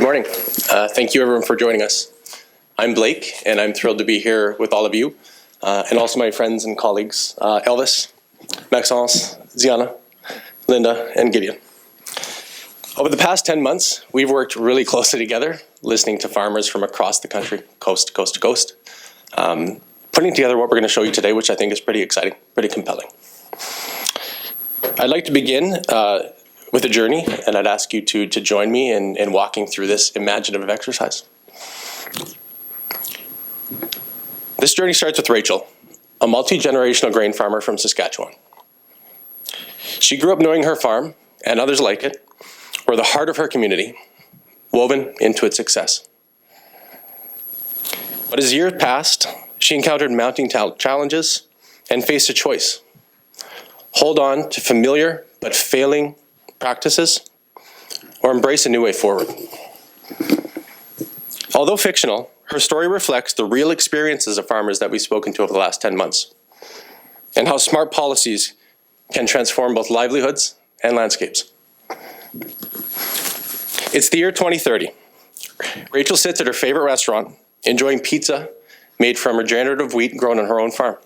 morning. Thank you everyone for joining us. I'm Blake, and I'm thrilled to be here with all of you, and also my friends and colleagues, Elvis, Maxence, Ziana, Linda, and Gideon. Over the past 10 months, we've worked really closely together, listening to farmers from across the country, coast to coast to coast, putting together what we're going to show you today, which I think is pretty exciting, pretty compelling. I'd like to begin with a journey, and I'd ask you to join me in walking through this imaginative exercise. This journey starts with Rachel, a multi-generational grain farmer from Saskatchewan. She grew up knowing her farm, and others like it, were the heart of her community, woven into its success. But as years passed, she encountered mounting challenges and faced a choice. Hold on to familiar but failing practices, or embrace a new way forward. Although fictional, her story reflects the real experiences of farmers that we've spoken to over the last 10 months, and how smart policies can transform both livelihoods and landscapes. It's the year 2030. Rachel sits at her favorite restaurant, enjoying pizza made from regenerative wheat grown on her own farm.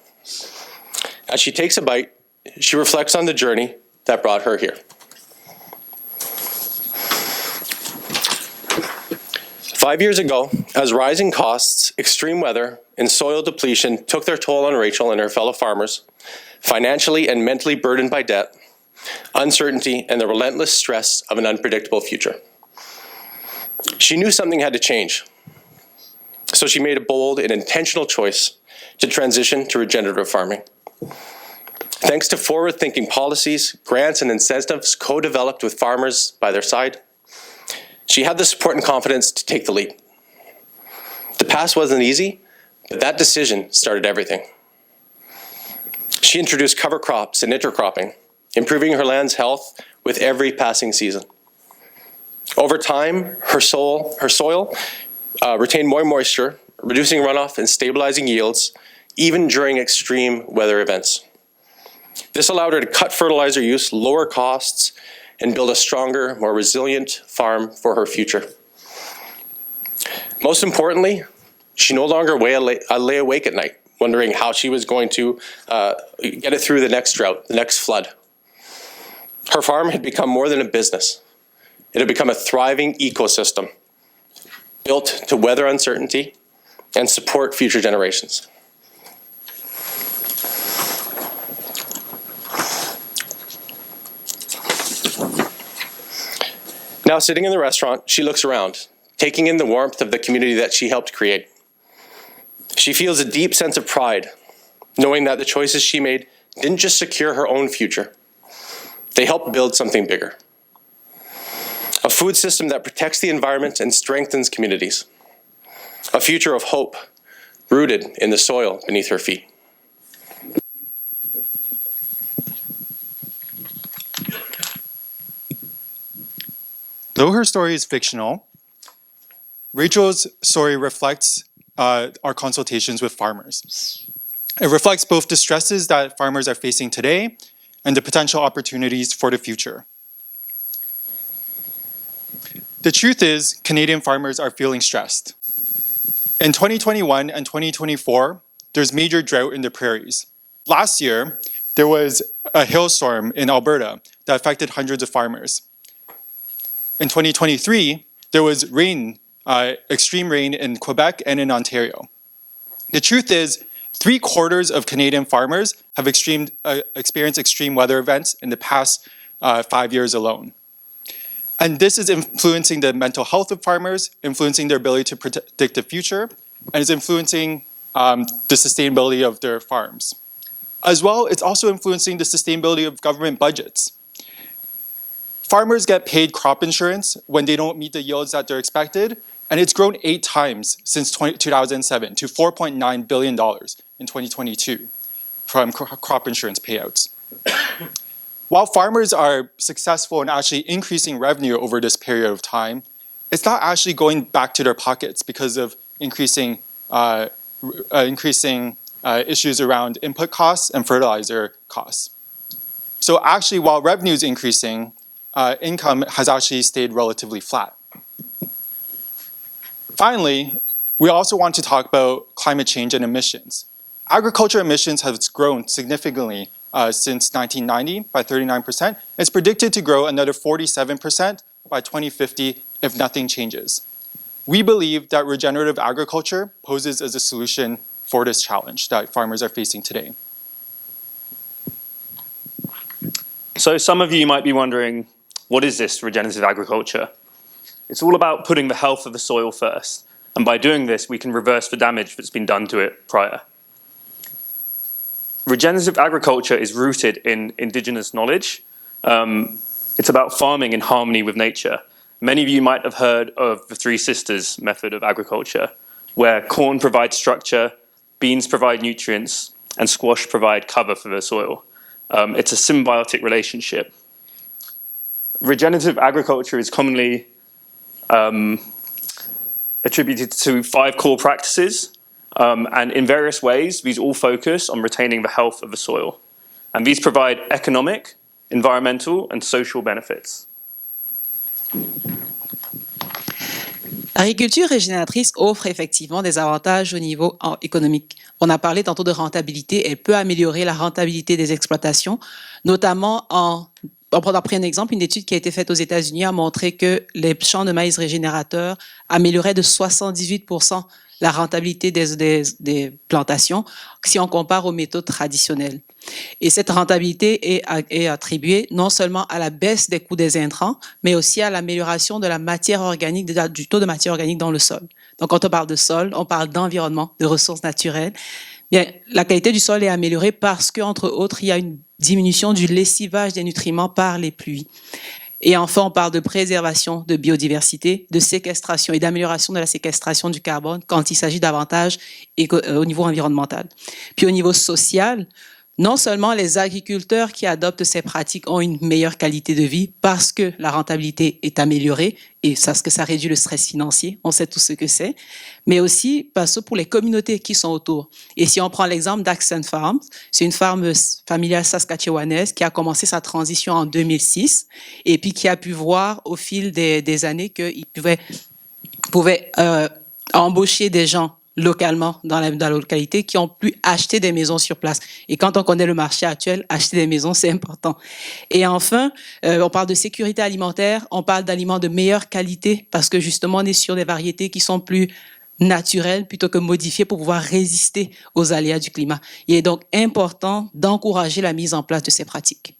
As she takes a bite, she reflects on the journey that brought her here. 5 years ago, as rising costs, extreme weather, and soil depletion took their toll on Rachel and her fellow farmers, financially and mentally burdened by debt, uncertainty, and the relentless stress of an unpredictable future. She knew something had to change, so she made a bold and intentional choice to transition to regenerative farming. Thanks to forward-thinking policies, grants, and incentives co-developed with farmers by their side, she had the support and confidence to take the leap. The past wasn't easy, but that decision started everything. She introduced cover crops and intercropping, improving her land's health with every passing season. Over time, her soil retained more moisture, reducing runoff and stabilizing yields, even during extreme weather events. This allowed her to cut fertilizer use, lower costs, and build a stronger, more resilient farm for her future. Most importantly, she no longer lay awake at night, wondering how she was going to get it through the next drought, the next flood. Her farm had become more than a business. It had become a thriving ecosystem, built to weather uncertainty and support future generations. Now, sitting in the restaurant, she looks around, taking in the warmth of the community that she helped create. She feels a deep sense of pride, knowing that the choices she made didn't just secure her own future. They helped build something bigger. A food system that protects the environment and strengthens communities. A future of hope, rooted in the soil beneath her feet. Though her story is fictional, Rachel's story reflects our consultations with farmers. It reflects both the stresses that farmers are facing today and the potential opportunities for the future. The truth is, Canadian farmers are feeling stressed. In 2021 and 2024, there's major drought in the prairies. Last year, there was a hailstorm in Alberta that affected hundreds of farmers. In 2023, there was rain, extreme rain in Quebec and in Ontario. The truth is, 3/4 of Canadian farmers have experienced extreme weather events in the past 5 years alone. And this is influencing the mental health of farmers, influencing their ability to predict the future, and is influencing the sustainability of their farms. As well, it's also influencing the sustainability of government budgets. Farmers get paid crop insurance when they don't meet the yields that they're expected, and it's grown 8 times since 2007 to $4.9 billion in 2022 from crop insurance payouts. While farmers are successful in actually increasing revenue over this period of time, it's not actually going back to their pockets because of increasing issues around input costs and fertilizer costs. So actually, while revenue is increasing, income has actually stayed relatively flat. Finally, we also want to talk about climate change and emissions. Agriculture emissions have grown significantly since 1990 by 39%. It's predicted to grow another 47% by 2050 if nothing changes. We believe that regenerative agriculture poses as a solution for this challenge that farmers are facing today. So some of you might be wondering, what is this regenerative agriculture? It's all about putting the health of the soil first. And by doing this, we can reverse the damage that's been done to it prior. Regenerative agriculture is rooted in indigenous knowledge. It's about farming in harmony with nature. Many of you might have heard of the Three Sisters method of agriculture, where corn provides structure, beans provide nutrients, and squash provide cover for the soil. It's a symbiotic relationship. Regenerative agriculture is commonly attributed to 5 core practices, and in various ways, these all focus on retaining the health of the soil. And these provide economic, environmental, and social benefits. L'agriculture régénératrice offre effectivement des avantages au niveau économique. On a parlé tantôt de rentabilité. Elle peut améliorer la rentabilité des exploitations, notamment on prend un exemple, une étude qui a été faite aux États-Unis a montré que les champs de maïs régénérateurs amélioraient de 78% la rentabilité des plantations si on compare aux méthodes traditionnelles. Et cette rentabilité est attribuée non seulement à la baisse des coûts des intrants, mais aussi à l'amélioration de la matière organique, du taux de matière organique dans le sol. Donc, quand on parle de sol, on parle d'environnement, de ressources naturelles. Bien, la qualité du sol est améliorée parce qu'entre autres, il y a une diminution du lessivage des nutriments par les pluies. Et enfin, on parle de préservation de biodiversité, de séquestration et d'amélioration de la séquestration du carbone quand il s'agit d'avantages au niveau environnemental. Puis au niveau social, non seulement les agriculteurs qui adoptent ces pratiques ont une meilleure qualité de vie parce que la rentabilité est améliorée et parce que ça réduit le stress financier, on sait tout ce que c'est, mais aussi parce que pour les communautés qui sont autour. Et si on prend l'exemple d'Accent Farms, c'est une ferme familiale saskatchewanaise qui a commencé sa transition en 2006 et puis qui a pu voir au fil des années qu'il pouvait embaucher des gens localement dans la localité qui ont pu acheter des maisons sur place. Et quand on connaît le marché actuel, acheter des maisons, c'est important. Et enfin, on parle de sécurité alimentaire, on parle d'aliments de meilleure qualité parce que justement, on est sur des variétés qui sont plus naturelles plutôt que modifiées pour pouvoir résister aux aléas du climat. Il est donc important d'encourager la mise en place de ces pratiques.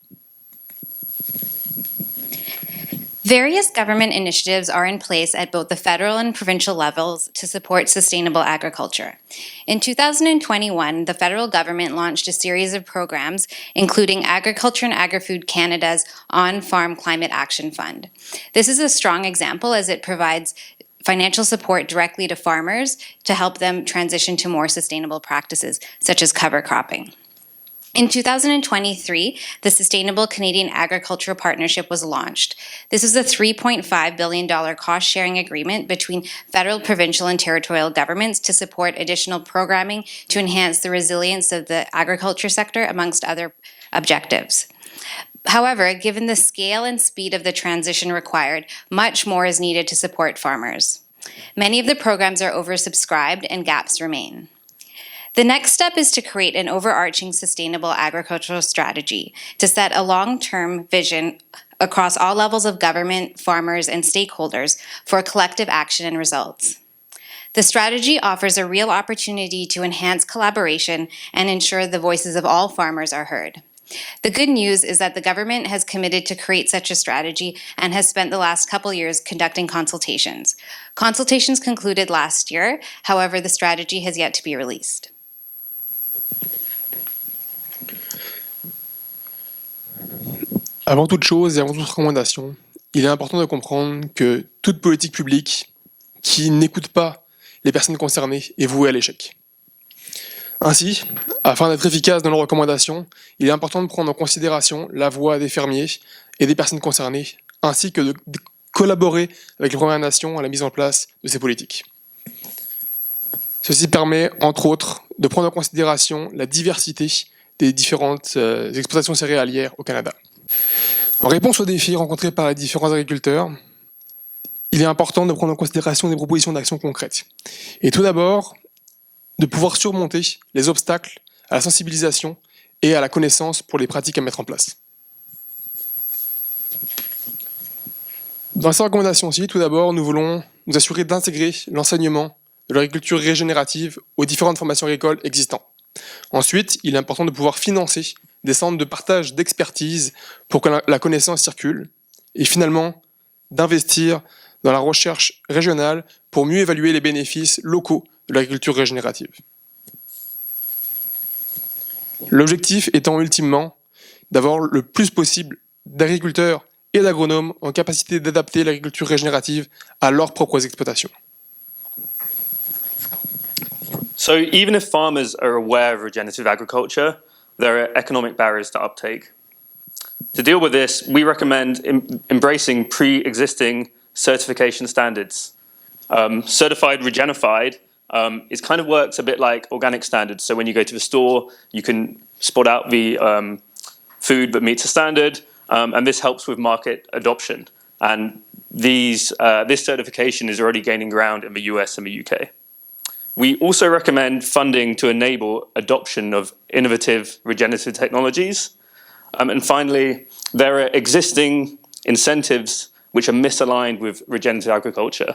Various government initiatives are in place at both the federal and provincial levels to support sustainable agriculture. In 2021, the federal government launched a series of programs, including Agriculture and Agri-Food Canada's On-Farm Climate Action Fund. This is a strong example as it provides financial support directly to farmers to help them transition to more sustainable practices, such as cover cropping. In 2023, the Sustainable Canadian Agricultural Partnership was launched. This is a $3.5 billion cost-sharing agreement between federal, provincial, and territorial governments to support additional programming to enhance the resilience of the agriculture sector, amongst other objectives. However, given the scale and speed of the transition required, much more is needed to support farmers. Many of the programs are oversubscribed and gaps remain. The next step is to create an overarching sustainable agricultural strategy to set a long-term vision across all levels of government, farmers, and stakeholders for collective action and results. The strategy offers a real opportunity to enhance collaboration and ensure the voices of all farmers are heard. The good news is that the government has committed to create such a strategy and has spent the last couple years conducting consultations. Consultations concluded last year, however, the strategy has yet to be released. Avant toute chose et avant toute recommandation, il est important de comprendre que toute politique publique qui n'écoute pas les personnes concernées est vouée à l'échec. Ainsi, afin d'être efficace dans nos recommandations, il est important de prendre en considération la voix des fermiers et des personnes concernées, ainsi que de collaborer avec les Premières Nations à la mise en place de ces politiques. Ceci permet, entre autres, de prendre en considération la diversité des différentes exploitations céréalières au Canada. En réponse aux défis rencontrés par les différents agriculteurs, il est important de prendre en considération des propositions d'action concrètes. Et tout d'abord, de pouvoir surmonter les obstacles à la sensibilisation et à la connaissance pour les pratiques à mettre en place. Dans ces recommandations-ci, tout d'abord, nous voulons nous assurer d'intégrer l'enseignement de l'agriculture régénérative aux différentes formations agricoles existantes. Ensuite, il est important de pouvoir financer des centres de partage d'expertise pour que la connaissance circule. Et finalement, d'investir dans la recherche régionale pour mieux évaluer les bénéfices locaux de l'agriculture régénérative. L'objectif étant ultimement d'avoir le plus possible d'agriculteurs et d'agronomes en capacité d'adapter l'agriculture régénérative à leurs propres exploitations. So even if farmers are aware of regenerative agriculture, there are economic barriers to uptake. To deal with this, we recommend embracing pre-existing certification standards. Certified Regenified is kind of works a bit like organic standards. So when you go to the store, you can spot out the food that meets a standard, and this helps with market adoption. And this certification is already gaining ground in the US and the UK. We also recommend funding to enable adoption of innovative regenerative technologies. And finally, there are existing incentives which are misaligned with regenerative agriculture,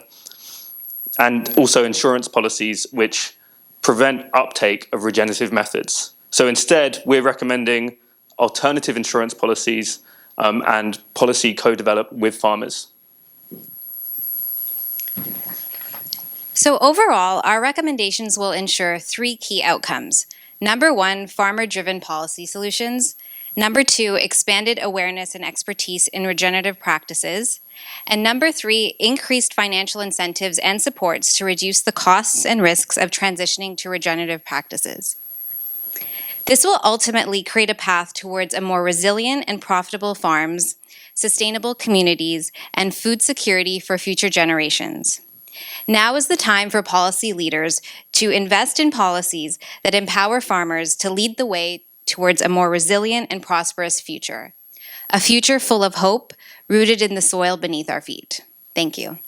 and also insurance policies which prevent uptake of regenerative methods. So instead, we're recommending alternative insurance policies and policy co-developed with farmers. So overall, our recommendations will ensure 3 key outcomes. Number 1, farmer-driven policy solutions. Number 2, expanded awareness and expertise in regenerative practices. And number 3, increased financial incentives and supports to reduce the costs and risks of transitioning to regenerative practices. This will ultimately create a path towards a more resilient and profitable farms, sustainable communities, and food security for future generations. Now is the time for policy leaders to invest in policies that empower farmers to lead the way towards a more resilient and prosperous future. A future full of hope, rooted in the soil beneath our feet. Thank you.